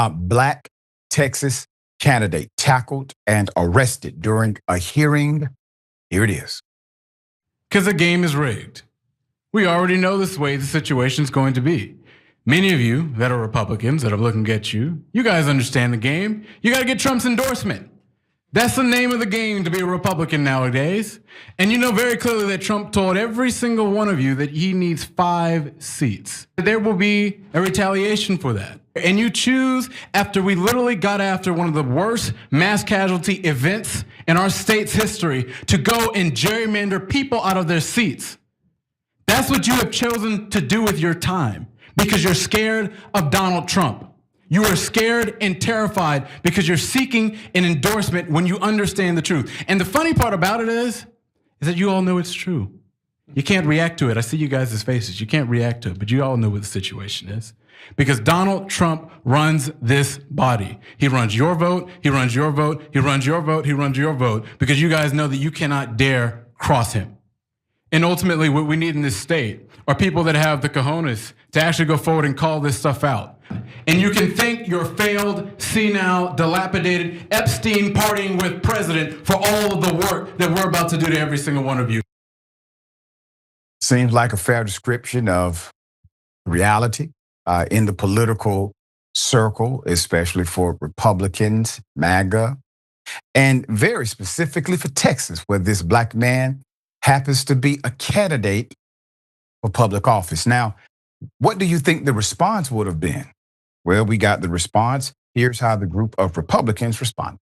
Black Texas candidate tackled and arrested during a hearing. Here it is. Because the game is rigged. We already know this way the situation's going to be. Many of you that are Republicans that are looking at you guys understand the game. You got to get Trump's endorsement. That's the name of the game to be a Republican nowadays. And you know very clearly that Trump told every single one of you that he needs 5 seats. There will be a retaliation for that. And you choose, after we literally got after one of the worst mass casualty events in our state's history, to go and gerrymander people out of their seats. That's what you have chosen to do with your time, because you're scared of Donald Trump. You are scared and terrified because you're seeking an endorsement when you understand the truth. And the funny part about it is that you all know it's true. You can't react to it. I see you guys' faces. You can't react to it, but you all know what the situation is. Because Donald Trump runs this body. He runs your vote, he runs your vote, he runs your vote, he runs your vote, because you guys know that you cannot dare cross him. And ultimately what we need in this state are people that have the cojones to actually go forward and call this stuff out. And you can thank your failed, senile, dilapidated, Epstein partying with president for all of the work that we're about to do to every single one of you. Seems like a fair description of reality in the political circle, especially for Republicans, MAGA, and very specifically for Texas, where this black man happens to be a candidate for public office. Now, what do you think the response would have been? Well, we got the response. Here's how the group of Republicans responded.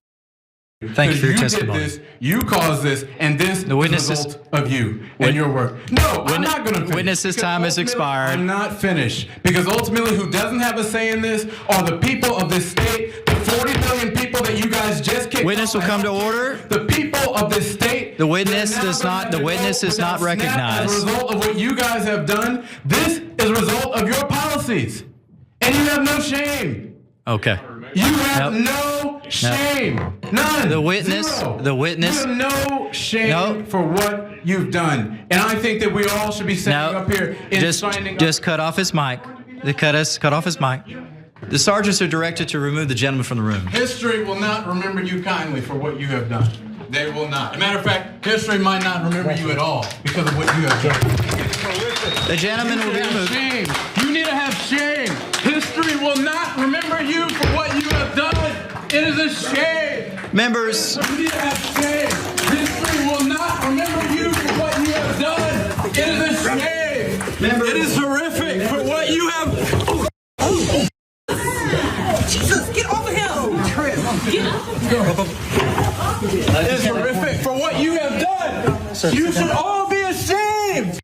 Thank you for your testimony. Did this, you caused this, and this is the result of you and your work. No, I'm not going to finish. Witness's time has expired. I'm not finished, because ultimately who doesn't have a say in this are the people of this state, the 40 million people that you guys just kicked. Witness will come to order. The people of this state. The witness does not. The witness is not recognized. As a result of what you guys have done, this is a result of your policies, and you have no shame. Okay. You have no shame. None. The witness. Zero. The witness. You have no shame for what you've done. And I think that we all should be standing up here and signing up. Just cut off his mic. Cut off his mic. The sergeants are directed to remove the gentleman from the room. History will not remember you kindly for what you have done. They will not. As a matter of fact, history might not remember you at all because of what you have done. The gentleman will be removed. Shame. You need to have shame. History will not remember you for what you have done. It is a shame. Members. You need to have shame. History will not remember you for what you have done. It is a shame. Members. It is horrific for what you have. Jesus, get over him. Get It is horrific for what you have done. You should all be ashamed.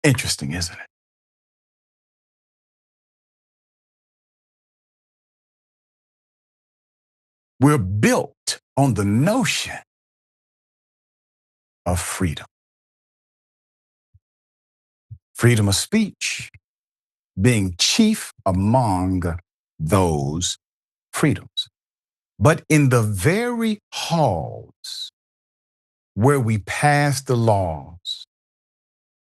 Interesting, isn't it? We're built on the notion of freedom. Freedom of speech being chief among those freedoms. But in the very halls where we pass the laws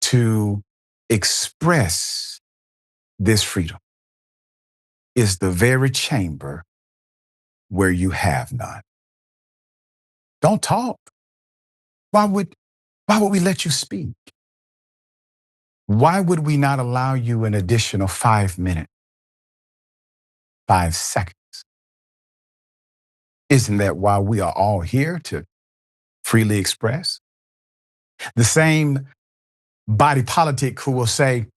to express this freedom is the very chamber where you have none. Don't talk. Why would we let you speak? Why would we not allow you an additional 5 minutes, 5 seconds? Isn't that why we are all here, to freely express? The same body politic who will say,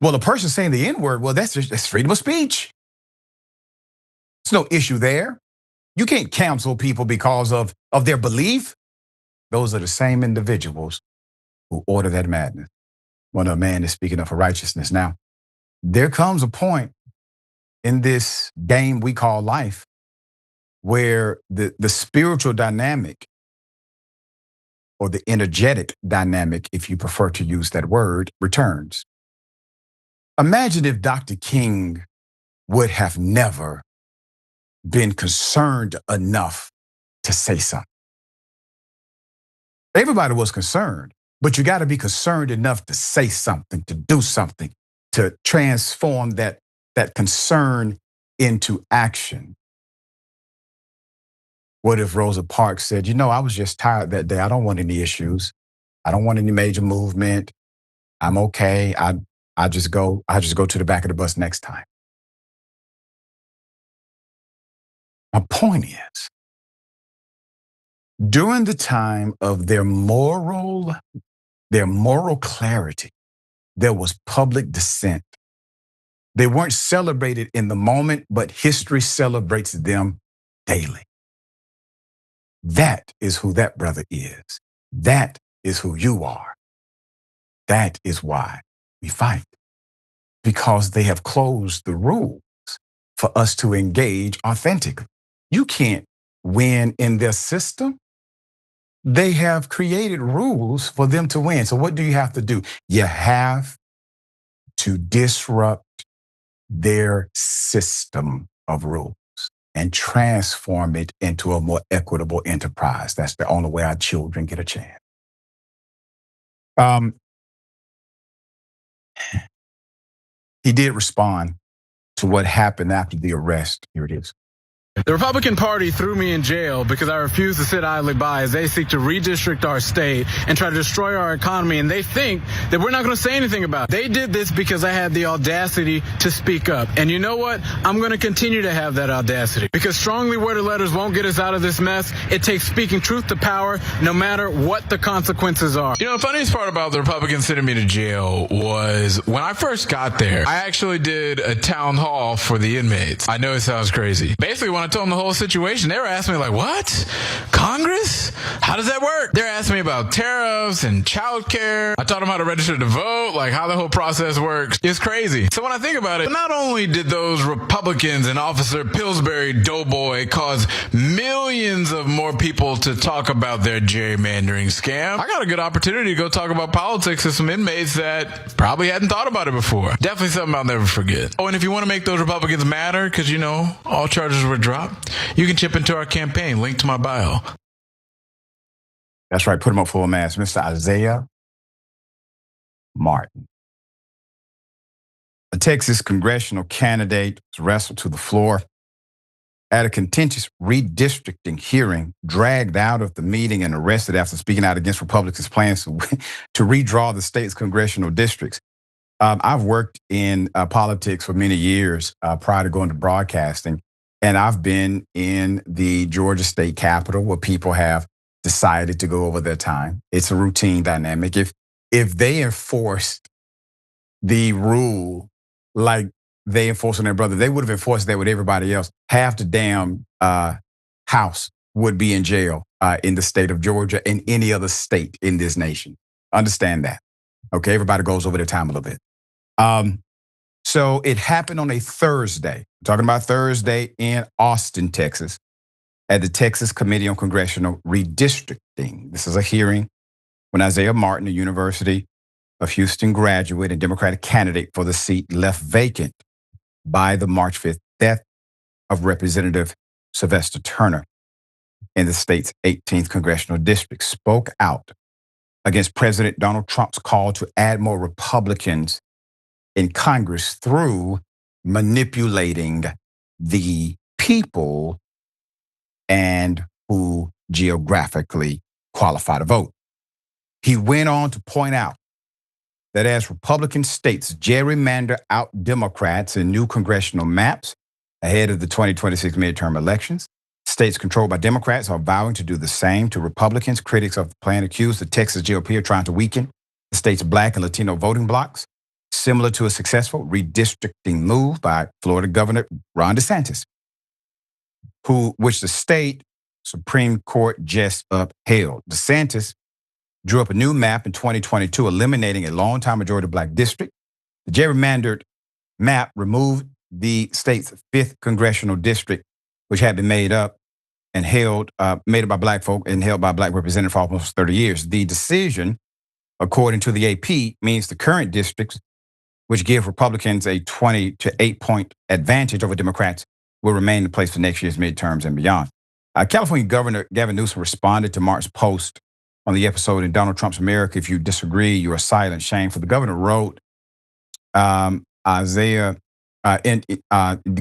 well, the person saying the N-word, well, that's freedom of speech. There's no issue there. You can't cancel people because of their belief. Those are the same individuals who order that madness when a man is speaking up for righteousness. Now, there comes a point in this game we call life where the spiritual dynamic, or the energetic dynamic, if you prefer to use that word, returns. Imagine if Dr. King would have never been concerned enough to say something. Everybody was concerned, But you got to be concerned enough to say something, to do something, to transform that concern into action. What if Rosa Parks said, I was just tired that day. I don't want any issues. I don't want any major movement. I'm okay. I just go to the back of the bus next time. My point is, during the time of their moral clarity, there was public dissent. They weren't celebrated in the moment, but history celebrates them daily. That is who that brother is. That is who you are. That is why we fight. Because they have closed the rules for us to engage authentically. You can't win in their system. They have created rules for them to win. So what do you have to do? You have to disrupt their system of rules and transform it into a more equitable enterprise. That's the only way our children get a chance. He did respond to what happened after the arrest. Here it is. The Republican Party threw me in jail because I refused to sit idly by as they seek to redistrict our state and try to destroy our economy. And they think that we're not going to say anything about it. They did this because I had the audacity to speak up. And you know what? I'm going to continue to have that audacity because strongly worded letters won't get us out of this mess. It takes speaking truth to power, no matter what the consequences are. The funniest part about the Republicans sending me to jail was when I first got there, I actually did a town hall for the inmates. I know it sounds crazy. Basically, when I told them the whole situation, they were asking me like, what? Congress? How does that work? They're asking me about tariffs and childcare. I taught them how to register to vote, like how the whole process works. It's crazy. So when I think about it, not only did those Republicans and Officer Pillsbury Doughboy cause millions of more people to talk about their gerrymandering scam, I got a good opportunity to go talk about politics to some inmates that probably hadn't thought about it before. Definitely something I'll never forget. Oh, and if you want to make those Republicans matter, because all charges were dropped, you can chip into our campaign. Link to my bio. That's right. Put him up full mass. Mr. Isaiah Martin. A Texas congressional candidate was wrestled to the floor at a contentious redistricting hearing, dragged out of the meeting and arrested after speaking out against Republicans' plans to redraw the state's congressional districts. I've worked in politics for many years prior to going to broadcasting. And I've been in the Georgia state capitol where people have decided to go over their time. It's a routine dynamic. If they enforced the rule like they enforced on their brother, they would have enforced that with everybody else. Half the damn house would be in jail in the state of Georgia and any other state in this nation. Understand that. Okay, everybody goes over their time a little bit. So it happened on a Thursday. I'm talking about Thursday in Austin, Texas, at the Texas Committee on Congressional Redistricting. This is a hearing when Isaiah Martin, a University of Houston graduate and Democratic candidate for the seat, left vacant by the March 5th death of Representative Sylvester Turner in the state's 18th Congressional District, spoke out against President Donald Trump's call to add more Republicans in Congress through manipulating the people and who geographically qualify to vote. He went on to point out that as Republican states gerrymander out Democrats in new congressional maps ahead of the 2026 midterm elections, states controlled by Democrats are vowing to do the same to Republicans. Critics of the plan accuse the Texas GOP of trying to weaken the state's Black and Latino voting blocs, similar to a successful redistricting move by Florida Governor Ron DeSantis, which the state Supreme Court just upheld. DeSantis drew up a new map in 2022, eliminating a longtime majority Black district. The gerrymandered map removed the state's 5th congressional district, which had been made up by Black folk and held by Black representatives for almost 30 years. The decision, according to the AP, means the current districts, which give Republicans a 20 to 8 point advantage over Democrats, will remain in place for next year's midterms and beyond. California Governor Gavin Newsom responded to Mark's post on the episode in Donald Trump's America. If you disagree, you are silent. Shameful. The governor wrote, the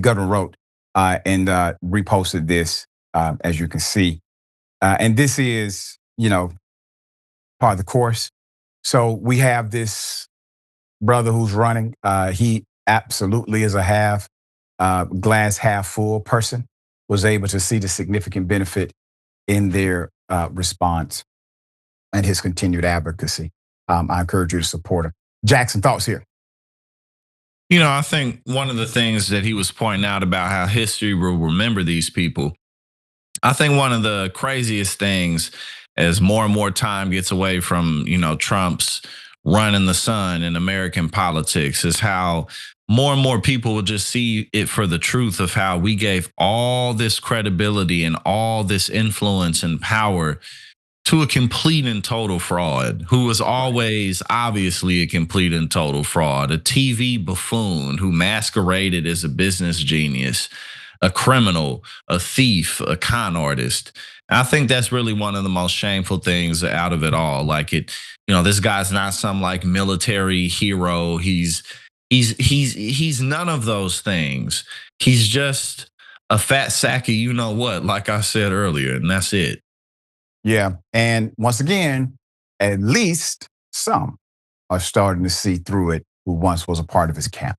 governor wrote and reposted this, as you can see. And this is, part of the course. So we have this brother who's running. He absolutely is a glass half full person, was able to see the significant benefit in their response and his continued advocacy. I encourage you to support him. Jackson, thoughts here? I think one of the things that he was pointing out about how history will remember these people, I think one of the craziest things as more and more time gets away from, Trump's run in the sun in American politics is how more and more people will just see it for the truth of how we gave all this credibility and all this influence and power to a complete and total fraud who was always obviously a complete and total fraud, a TV buffoon who masqueraded as a business genius, a criminal, a thief, a con artist. I think that's really one of the most shameful things out of it all. Like this guy's not some like military hero. He's none of those things. He's just a fat sack of you know what, like I said earlier, and that's it. Yeah, and once again, at least some are starting to see through it who once was a part of his camp.